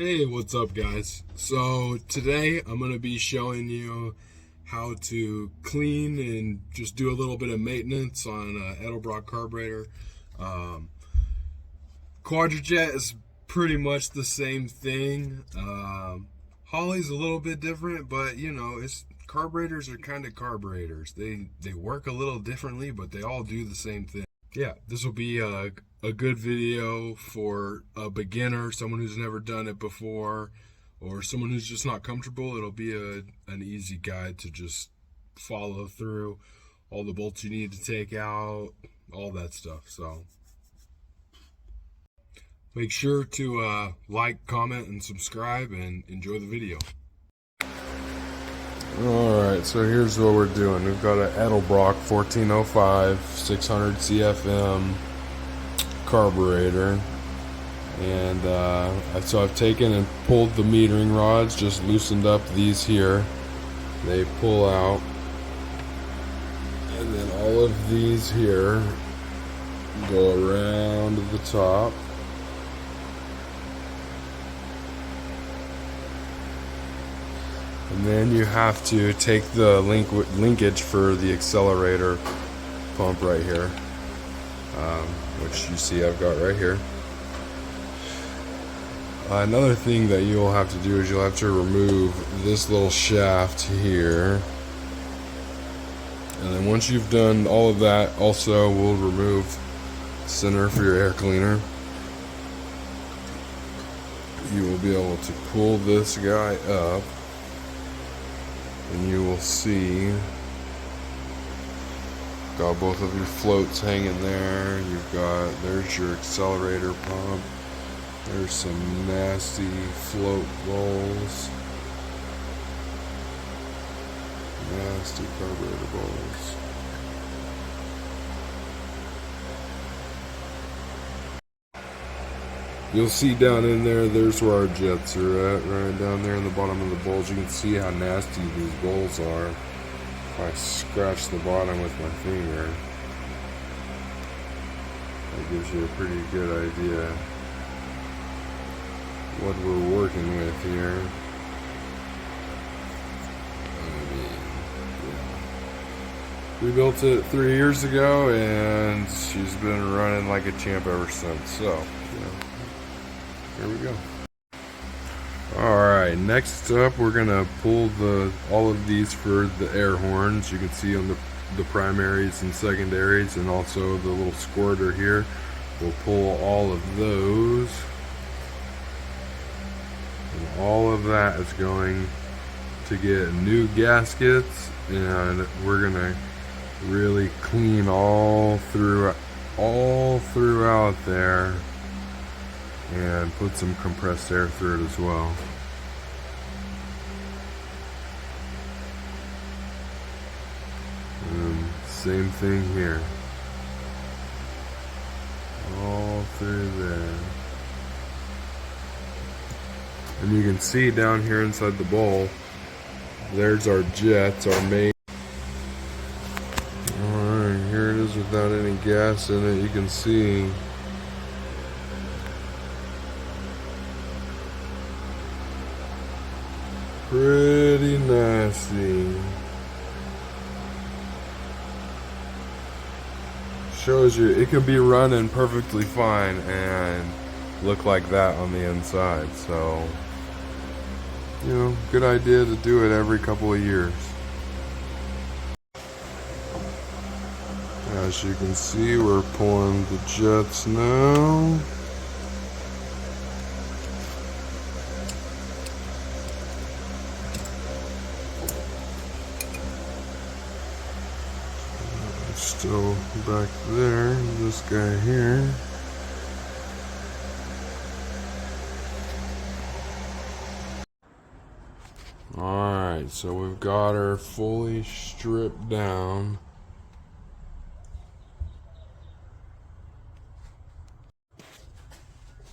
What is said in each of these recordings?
Hey, what's up guys? So today I'm going to be showing you how to clean and just do a little bit of maintenance on Eddlebrock carburetor. Quadrajet is pretty much the same thing. Holley's a little bit different, but you know, carburetors are kind of carburetors. They work a little differently, but they all do the same thing. Yeah, this will be a good video for a beginner, someone who's never done it before, or someone who's just not comfortable. It'll be an easy guide to just follow through all the bolts you need to take out, all that stuff. So make sure to like, comment, and subscribe, and enjoy the video. Alright, so here's what we're doing. We've got an Eddlebrock 1405 600 CFM carburetor, and so I've taken and pulled the metering rods, just loosened up these here. They pull out, and then all of these here go around the top. And then you have to take the linkage for the accelerator pump right here, which you see I've got right here. Another thing that you'll have to do is you'll have to remove this little shaft here. And then once you've done all of that, also we'll remove center for your air cleaner. You will be able to pull this guy up, and you will see got both of your floats hanging there. There's your accelerator pump. There's some nasty float bowls. Nasty carburetor bowls. You'll see down in there, there's where our jets are at, right down there in the bottom of the bowls. You can see how nasty these bowls are. If I scratch the bottom with my finger, that gives you a pretty good idea what we're working with here. We built it 3 years ago, and she's been running like a champ ever since. So, here we go. Alright, next up we're gonna pull all of these for the air horns. You can see on the primaries and secondaries, and also the little squirter here. We'll pull all of those. And all of that is going to get new gaskets, and we're gonna really clean all throughout there, and put some compressed air through it as well. And same thing here. All through there. And you can see down here inside the bowl, there's our jets, our main. Alright, here it is without any gas in it. You can see pretty nasty. Shows you it can be running perfectly fine and look like that on the inside. So, you know, good idea to do it every couple of years. As you can see, we're pulling the jets now. Still back there, this guy here. Alright, so we've got her fully stripped down.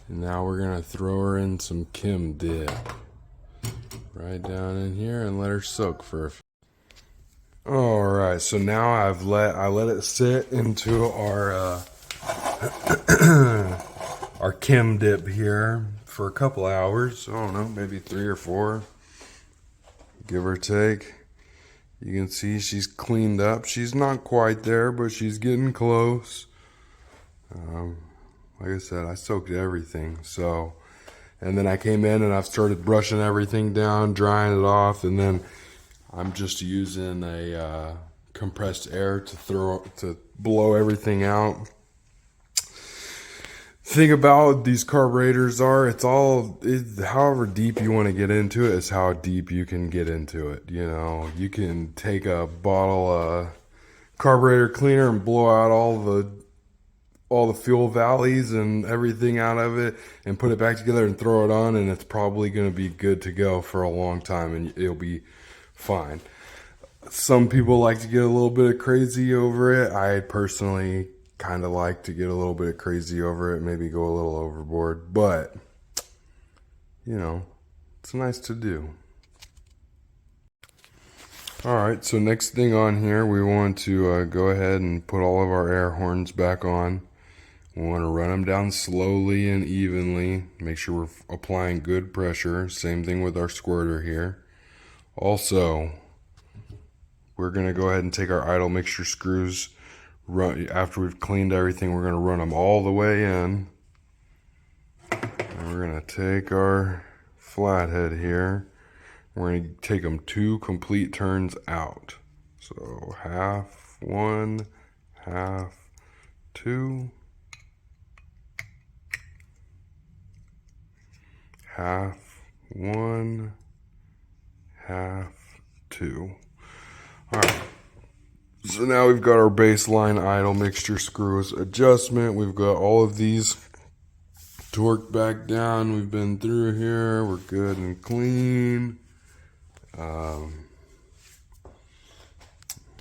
And now we're gonna throw her in some Chem dip right down in here and let her soak for a few. Alright, so now I let it sit into our our Chem dip here for a couple hours. I don't know, maybe 3 or 4, give or take. You can see she's cleaned up. She's not quite there, but she's getting close. Like I said, I soaked everything. So, and then I came in and I've started brushing everything down, drying it off, and then I'm just using a compressed air to blow everything out. Thing about these carburetors are, however deep you want to get into it is how deep you can get into it. You know, you can take a bottle of carburetor cleaner and blow out all the fuel valleys and everything out of it and put it back together and throw it on, and it's probably going to be good to go for a long time and it'll be fine. Some people like to get a little bit crazy over it. I personally kind of like to get a little bit crazy over it, maybe go a little overboard, but you know, it's nice to do. Alright, so next thing on here, we want to go ahead and put all of our air horns back on. We want to run them down slowly and evenly, make sure we're applying good pressure. Same thing with our squirter here. Also, we're going to go ahead and take our idle mixture screws. After we've cleaned everything, we're going to run them all the way in. And we're going to take our flathead here. We're going to take them 2 complete turns out. So half 1, half 2, half 1, half 2. All right. So now we've got our baseline idle mixture screws adjustment. We've got all of these torqued back down. We've been through here. We're good and clean. All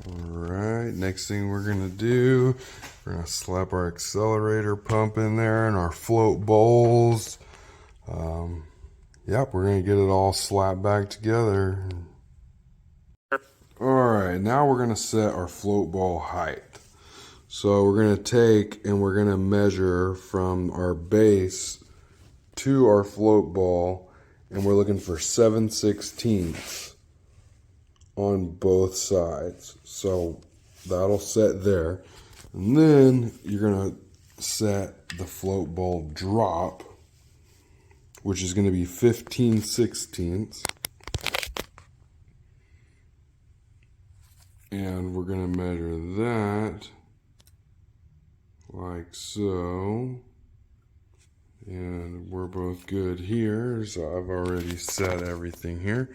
right, next thing we're gonna do, we're gonna slap our accelerator pump in there and our float bowls. Yep, we're gonna get it all slapped back together. Alright, now we're going to set our float ball height. So we're going to take and we're going to measure from our base to our float ball, and we're looking for 7/16 on both sides. So that'll set there. And then you're going to set the float ball drop, which is going to be 15/16. And we're going to measure that like so. And we're both good here. So I've already set everything here.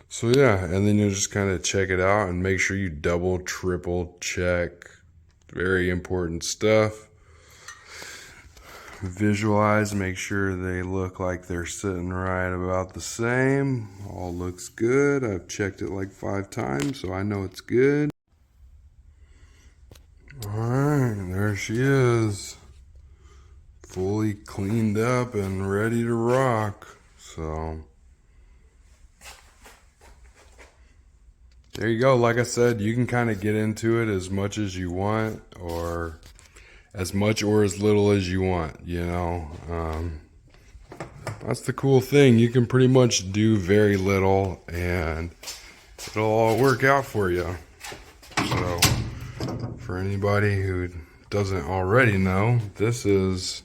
So yeah, and then you'll just kind of check it out and make sure you double, triple check. Very important stuff. Visualize, make sure they look like they're sitting right about the same. All looks good. I've checked it like 5 times, so I know it's good. Alright, there she is. Fully cleaned up and ready to rock. So there you go. Like I said, you can kind of get into it as much as you want, or as much or as little as you want, you know. That's the cool thing. You can pretty much do very little and it'll all work out for you. So for anybody who doesn't already know, this is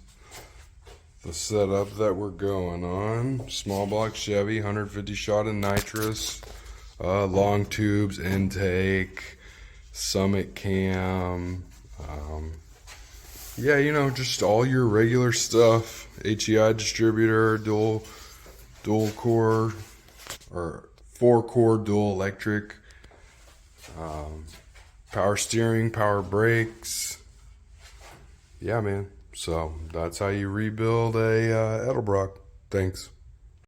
the setup that we're going on. Small block Chevy, 150 shot of nitrous, long tubes, intake, summit cam, yeah, you know, just all your regular stuff. HEI distributor, dual core, or 4-core dual electric, power steering, power brakes. Yeah, man. So that's how you rebuild a Eddlebrock. Thanks.